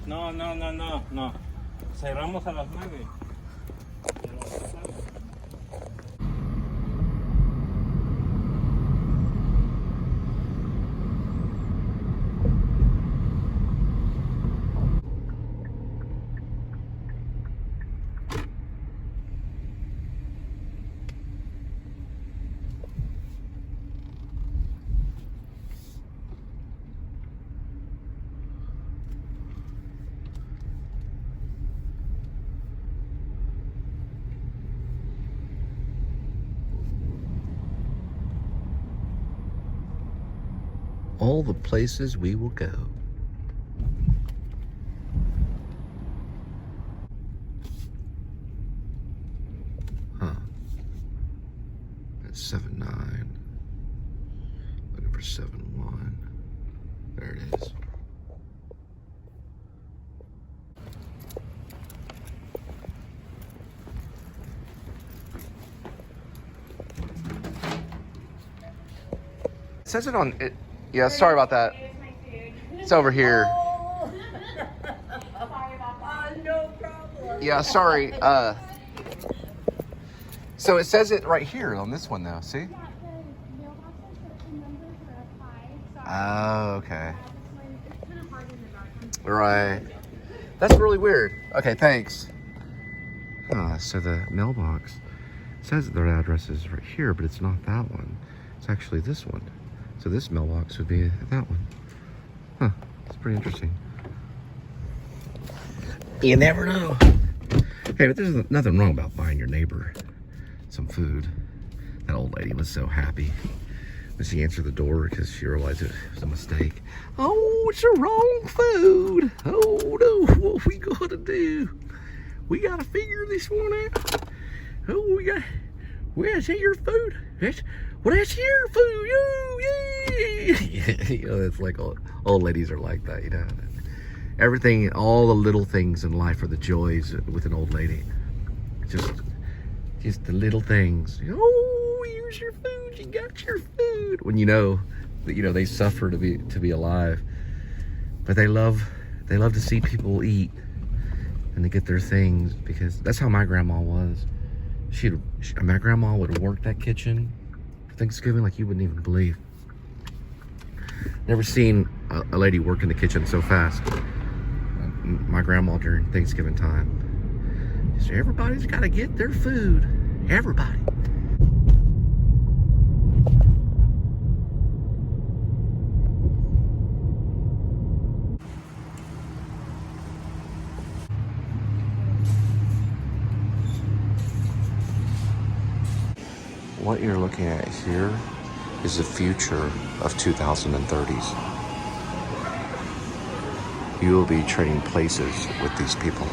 No. Cerramos a las 9. All the places we will go. Huh. That's 7-9. Looking for 7-1. There it is. It says it on it. Yeah, sorry about that. It's over here. Oh. Sorry about that. No problem. Yeah, sorry. So it says it right here on this one though, see? Yeah, the mailboxes, the numbers are up high. So Oh, okay. yeah, it's kind of hard in the dark. Right. That's really weird. Okay, thanks. So the mailbox says that their address is right here, but it's not that one. It's actually this one. So this mailbox would be that one. Huh, it's pretty interesting. You never know. Hey, but there's nothing wrong about buying your neighbor some food. That old lady was so happy when she answered the door because she realized it was a mistake. Oh, it's the wrong food. Oh no, what we gotta do? We gotta figure this one out. Oh, where's your food? That's your food. Oh, yeah. You know, it's like old ladies are like that, you know. Everything, all the little things in life are the joys with an old lady. Just the little things. Oh, here's your food. You got your food. When you know that they suffer to be alive, but they love to see people eat and to get their things, because that's how my grandma was. My grandma would work that kitchen for Thanksgiving like you wouldn't even believe. Never seen a lady work in the kitchen so fast. My grandma during Thanksgiving time. She said, everybody's got to get their food. Everybody. What you're looking at here is the future of 2030s. You will be trading places with these people.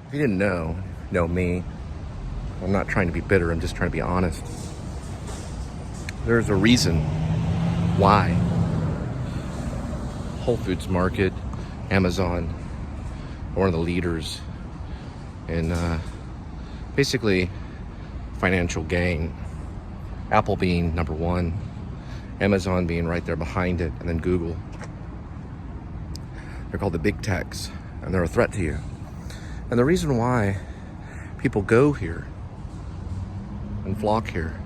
If you didn't know me. I'm not trying to be bitter, I'm just trying to be honest. There's a reason why Whole Foods Market, Amazon, are one of the leaders in basically financial gain. Apple being number one, Amazon being right there behind it, and then Google. They're called the big techs, and they're a threat to you. And the reason why people go here and flock here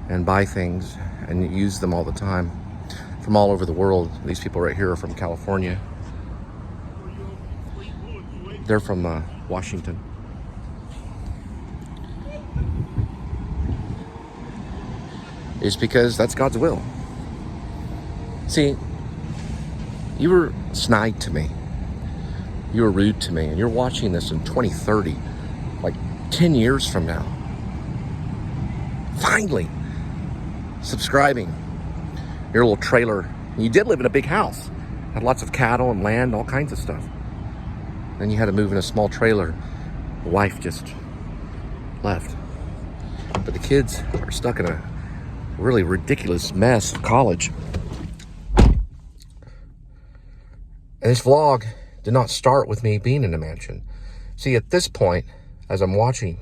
and buy things and use them all the time from all over the world. These people right here are from California. They're from Washington. It's because that's God's will. See, you were snide to me. You were rude to me, and you're watching this in 2030, like 10 years from now. Finally, subscribing. Your little trailer. You did live in a big house. Had lots of cattle and land, all kinds of stuff. Then you had to move in a small trailer. The wife just left. But the kids are stuck in a really ridiculous mess of college. And this vlog did not start with me being in a mansion. See, at this point, as I'm watching,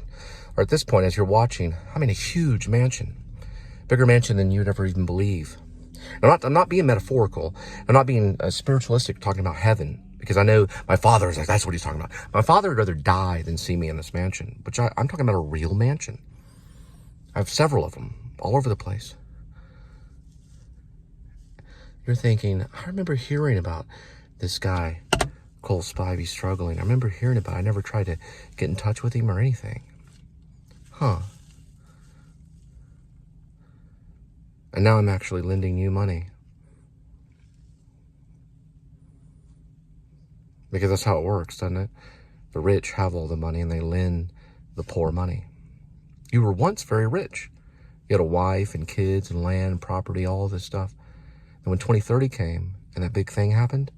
or at this point as you're watching, I'm in a huge mansion. Bigger mansion than you'd ever even believe. I'm not being metaphorical. I'm not being spiritualistic talking about heaven, because I know my father is like, that's what he's talking about. My father would rather die than see me in this mansion, which I'm talking about a real mansion. I have several of them all over the place. You're thinking, I remember hearing about this guy, Cole Spivey, struggling. I remember hearing about it. I never tried to get in touch with him or anything. Huh. And now I'm actually lending you money. Because that's how it works, doesn't it? The rich have all the money and they lend the poor money. You were once very rich. You had a wife and kids and land, property, all of this stuff. And when 2030 came and that big thing happened,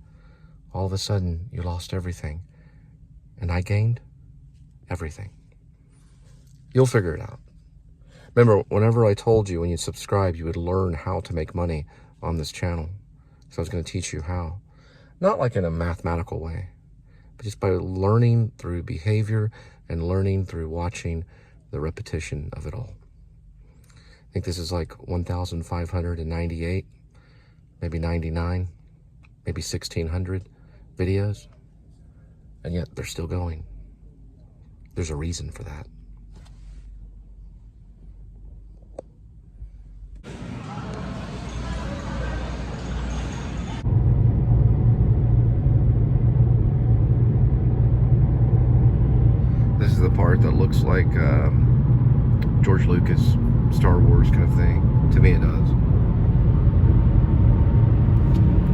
all of a sudden you lost everything. And I gained everything. You'll figure it out. Remember, whenever I told you when you subscribe, you would learn how to make money on this channel. So I was going to teach you how. Not like in a mathematical way, but just by learning through behavior and learning through watching the repetition of it all. I think this is like 1,598, maybe 99, maybe 1,600 videos. And yet they're still going. There's a reason for that. This is the part that looks like George Lucas, Star Wars kind of thing. To me it does.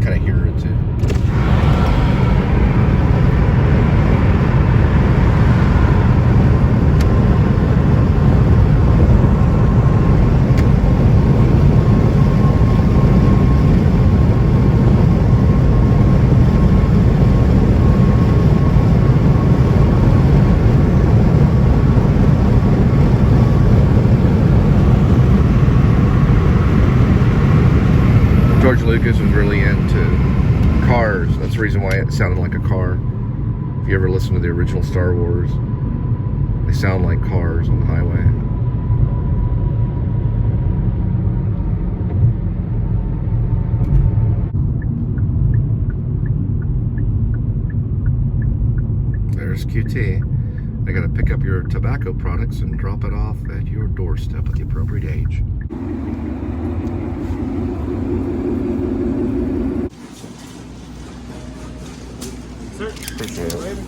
Kind of hear it too. George Lucas was really into cars. That's the reason why it sounded like a car. If you ever listen to the original Star Wars, they sound like cars on the highway. There's QT. I gotta pick up your tobacco products and drop it off at your doorstep at the appropriate age. Appreciate it.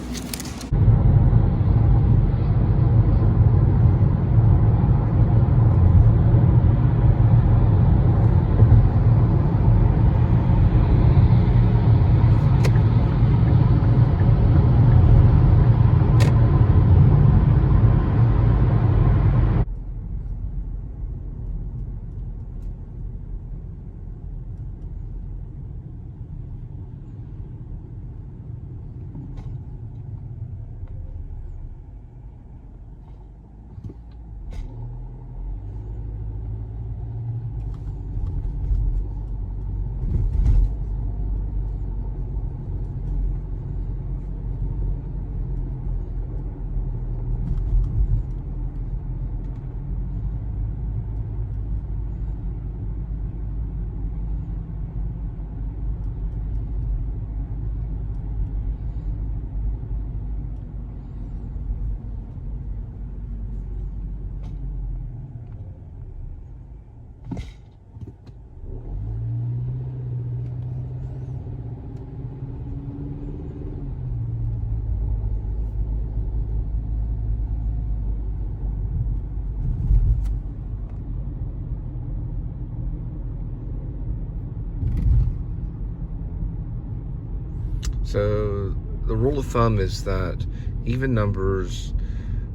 So the rule of thumb is that even numbers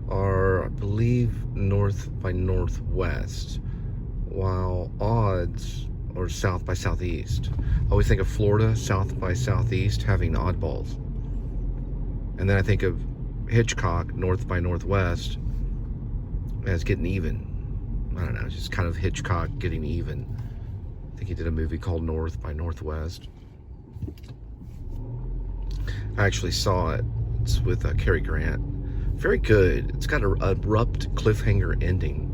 are, I believe, north by northwest, while odds are south by southeast. I always think of Florida, south by southeast, having oddballs. And then I think of Hitchcock, north by northwest, as getting even. I don't know, just kind of Hitchcock getting even. I think he did a movie called North by Northwest. I actually saw it. It's with Cary Grant. Very good. It's got an abrupt cliffhanger ending.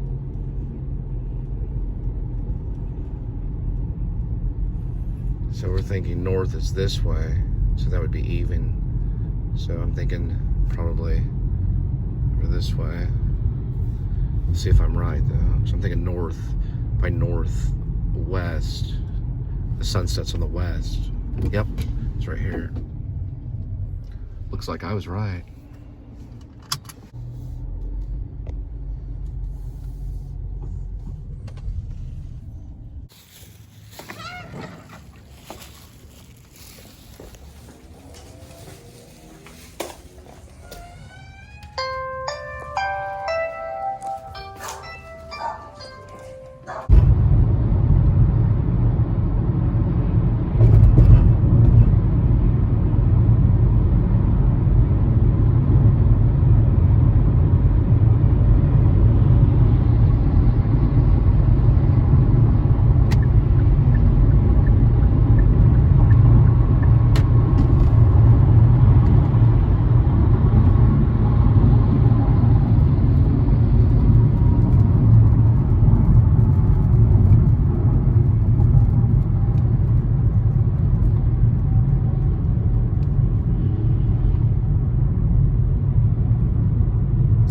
So we're thinking north is this way, so that would be even. So I'm thinking probably over this way. Let's see if I'm right though. So I'm thinking north by northwest. The sun sets on the west. Yep, it's right here. Looks like I was right.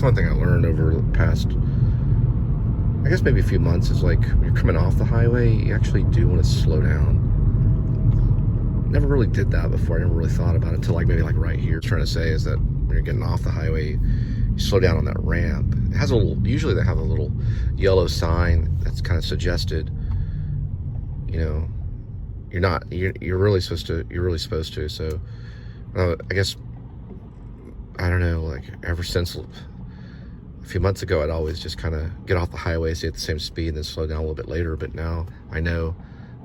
One thing I learned over the past, I guess maybe a few months, is like when you're coming off the highway, you actually do want to slow down. Never really did that before. I never really thought about it until like maybe like right here. What I'm trying to say is that when you're getting off the highway, you slow down on that ramp. It has a little, usually they have a little yellow sign that's kind of suggested, you know, you're really supposed to. So I guess, I don't know, like ever since a few months ago, I'd always just kind of get off the highway, stay at the same speed, and then slow down a little bit later. But now I know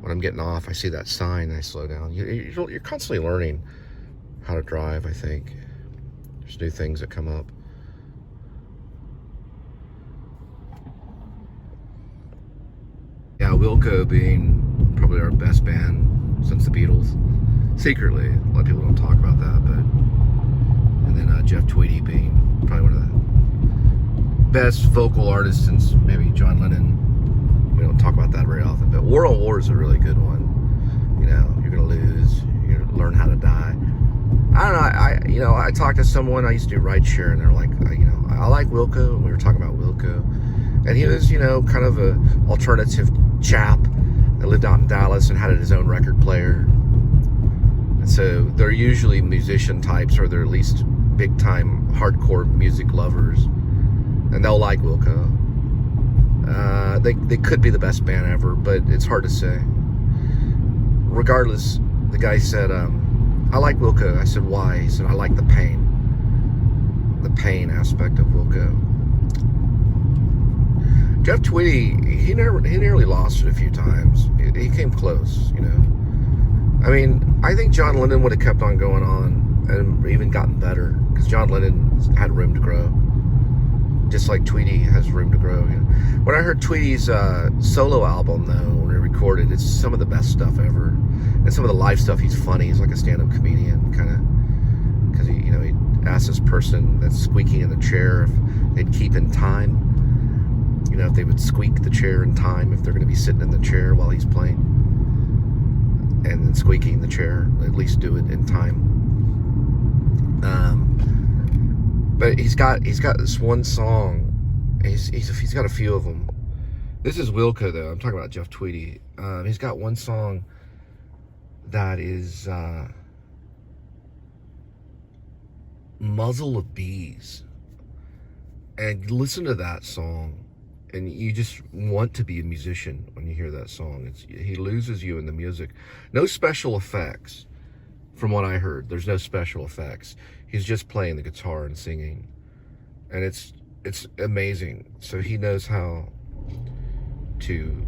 when I'm getting off, I see that sign, and I slow down. You're constantly learning how to drive, I think. There's new things that come up. Yeah, Wilco being probably our best band since the Beatles. Secretly, a lot of people don't talk about that, but... And then Jeff Tweedy being probably one of the best vocal artists since maybe John Lennon. We don't talk about that very often, but War on War is a really good one. You know, you're gonna lose, you're gonna learn how to die. I don't know, I talked to someone, I used to do rideshare, and they're like, I like Wilco, and we were talking about Wilco. And he was, kind of a alternative chap that lived out in Dallas and had his own record player. And so they're usually musician types, or they're at least big time hardcore music lovers, and they'll like Wilco. They could be the best band ever, but it's hard to say. Regardless, the guy said, I like Wilco. I said, why? He said, I like the pain aspect of Wilco. Jeff Tweedy, he nearly lost it a few times. He came close, I mean, I think John Lennon would have kept on going on and even gotten better, because John Lennon had room to grow, just like Tweedy has room to grow. When I heard Tweedy's solo album, though, when he recorded, it's some of the best stuff ever. And some of the live stuff, he's funny. He's like a stand-up comedian, kind of, because he asked this person that's squeaking in the chair if they'd keep in time. If they would squeak the chair in time, if they're going to be sitting in the chair while he's playing, and then squeaking the chair, at least do it in time. But he's got this one song. He's got a few of them. This is Wilco, though. I'm talking about Jeff Tweedy. He's got one song that is Muzzle of Bees. And listen to that song, and you just want to be a musician when you hear that song. He loses you in the music. No special effects. from what I heard. There's no special effects. He's just playing the guitar and singing. And it's amazing. So he knows how to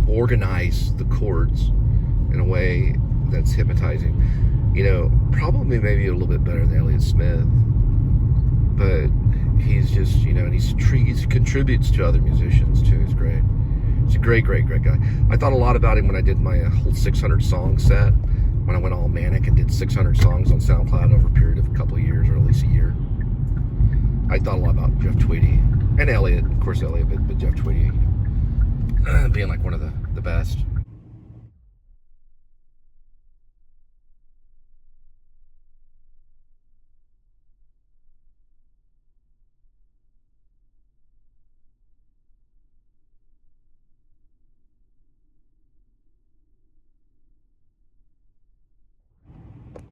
organize the chords in a way that's hypnotizing. You know, probably maybe a little bit better than Elliott Smith, but he's just, you know, and he contributes to other musicians too. He's great. He's a great guy. I thought a lot about him when I did my whole 600 song set, when I went all manic and did 600 songs on SoundCloud over a period of a couple of years, or at least a year. I thought a lot about Jeff Tweedy and Elliott, of course Elliott, but Jeff Tweedy being like one of the best.